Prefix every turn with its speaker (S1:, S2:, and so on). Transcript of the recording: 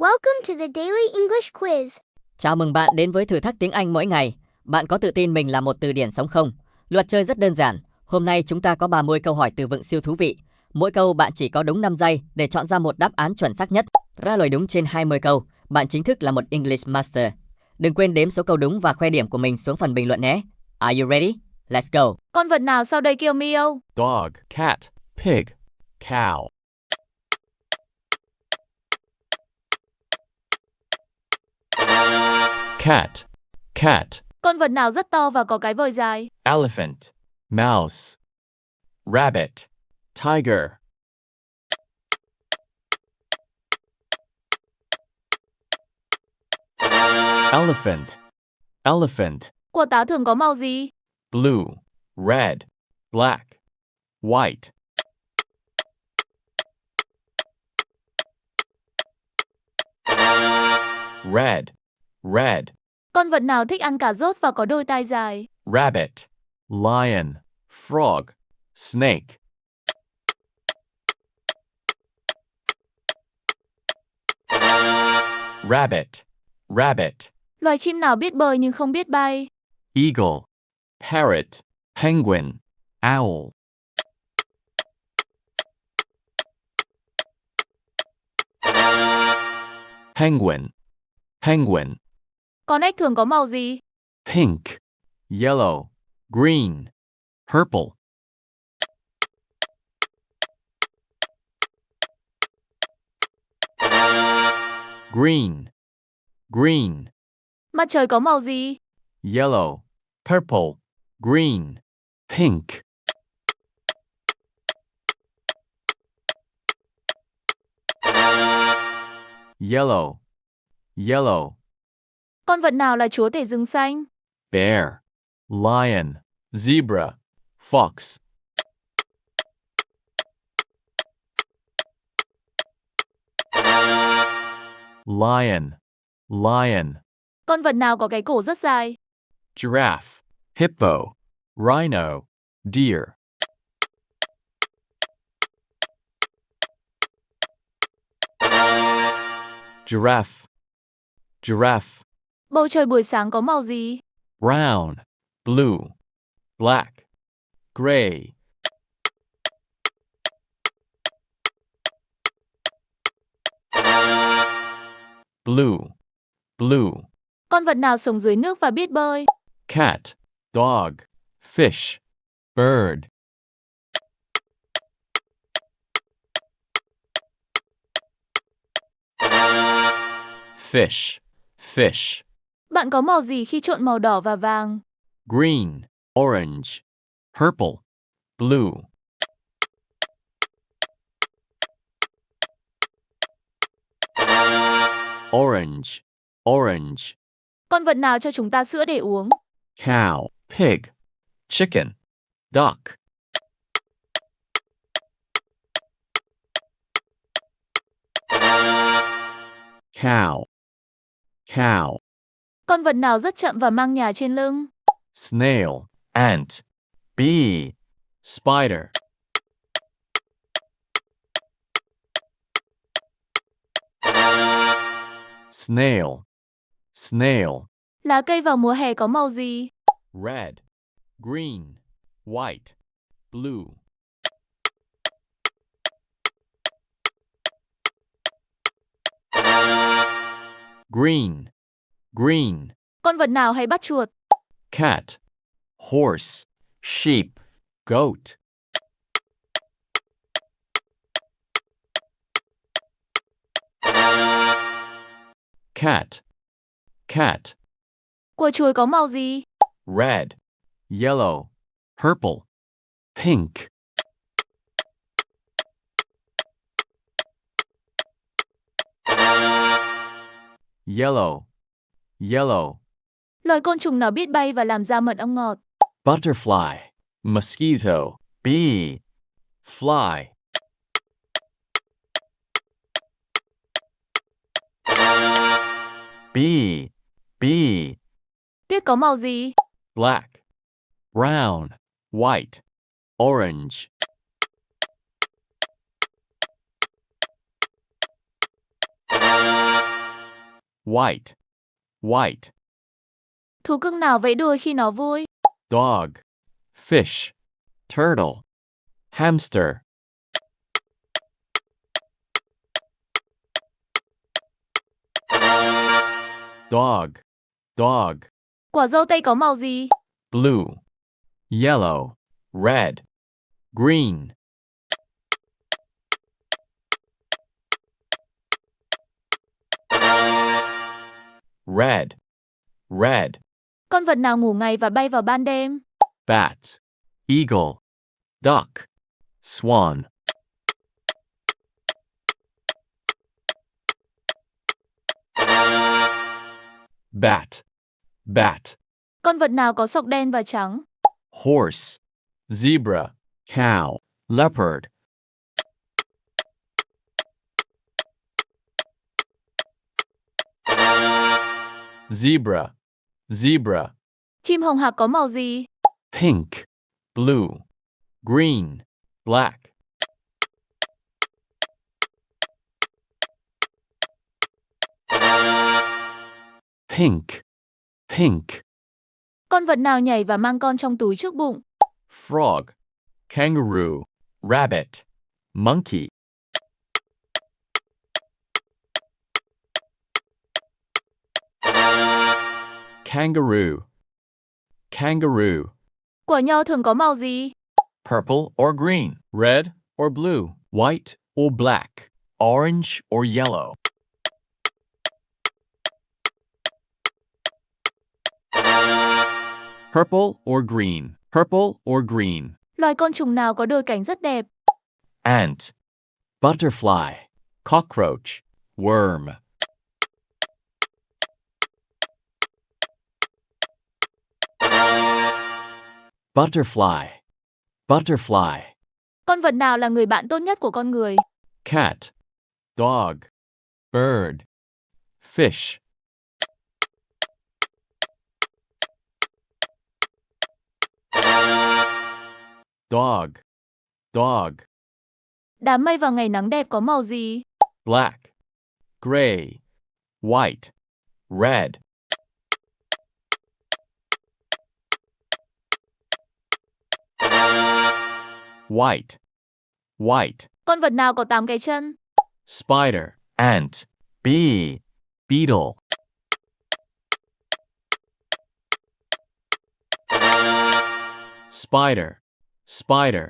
S1: Welcome to the Daily English Quiz.
S2: Chào mừng bạn đến với thử thách tiếng Anh mỗi ngày. Bạn có tự tin mình là một từ điển sống không? Luật chơi rất đơn giản. Hôm nay chúng ta có 30 câu hỏi từ vựng siêu thú vị. Mỗi câu bạn chỉ có đúng 5 giây để chọn ra một đáp án chuẩn xác nhất. Ra lời đúng trên 20 câu, bạn chính thức là một English Master. Đừng quên đếm số câu đúng và khoe điểm của mình xuống phần bình luận nhé. Are you ready? Let's go!
S3: Con vật nào sau đây kêu meow?
S4: Dog, cat, pig, cow. Cat, cat.
S3: Con vật nào rất to và có cái vòi dài?
S4: Elephant, mouse. Rabbit, tiger. Elephant, elephant.
S3: Quả táo thường có màu gì?
S4: Blue, red, black, white. Red, red.
S3: Con vật nào thích ăn cà rốt và có đôi tai dài?
S4: Rabbit, lion, frog, snake. Rabbit, rabbit.
S3: Loài chim nào biết bơi nhưng không biết bay?
S4: Eagle, parrot, penguin, owl. Penguin, penguin.
S3: Con ếch thường có màu gì?
S4: Pink, yellow, green, purple. Green, green,
S3: Mặt trời có màu gì?
S4: yellow, purple, green, pink. Yellow, yellow.
S3: Con vật nào là chúa tể rừng xanh?
S4: Bear, lion, zebra, fox. Lion, lion.
S3: Con vật nào có cái cổ rất dài?
S4: Giraffe, hippo, rhino, deer. Giraffe, giraffe.
S3: Bầu trời buổi sáng có màu gì?
S4: Brown, blue, black, gray. Blue, blue.
S3: Con vật nào sống dưới nước và biết bơi?
S4: Cat, dog, fish, bird. Fish, fish.
S3: Bạn có màu gì khi trộn màu đỏ và vàng?
S4: Green, orange, purple, blue. Orange, orange.
S3: Con vật nào cho chúng ta sữa để uống?
S4: Cow, pig, chicken, duck. Cow, cow.
S3: Con vật nào rất chậm và mang nhà trên lưng?
S4: Snail, ant, bee, spider. Snail, snail.
S3: Lá cây vào mùa hè có màu gì?
S4: Red, green, white, blue. Green, green.
S3: Con vật nào hay bắt chuột?
S4: Cat, horse, sheep, goat. Cat, cat.
S3: Cua chuối có màu gì?
S4: Red, yellow, purple, pink. Yellow, yellow.
S3: Loài côn trùng nào biết bay và làm ra mật ong ngọt?
S4: Butterfly, mosquito, bee, fly. Bee, bee.
S3: Tuyết có màu gì?
S4: Black, brown, white, orange. white, white.
S3: Thú cưng nào vẫy đuôi khi nó vui?
S4: Dog, fish, turtle, hamster. Dog, dog.
S3: Quả dâu tây có màu gì?
S4: Blue, yellow, red, green. Red, red.
S3: Con vật nào ngủ ngày và bay vào ban đêm?
S4: Bat, eagle, duck, swan. Bat, bat.
S3: Con vật nào có sọc đen và trắng?
S4: Horse, zebra, cow, leopard. Zebra, zebra.
S3: Chim hồng hạc có màu gì?
S4: Pink, blue, green, black. Pink, pink.
S3: Con vật nào nhảy và mang con trong túi trước bụng?
S4: Frog, kangaroo, rabbit, monkey. Kangaroo, kangaroo.
S3: Quả nho thường có màu gì?
S4: Purple or green, red or blue, white or black, orange or yellow. Purple or green, purple or green.
S3: Loài côn trùng nào có đôi cánh rất đẹp?
S4: Ant, butterfly, cockroach, worm. Butterfly, butterfly.
S3: Con vật nào là người bạn tốt nhất của con người?
S4: Cat, dog, bird, fish. Dog, dog.
S3: Đám mây vào ngày nắng đẹp có màu gì?
S4: Black, gray, white, red. White, white.
S3: Con vật nào có 8 cái chân?
S4: Spider, ant, bee, beetle. Spider, spider.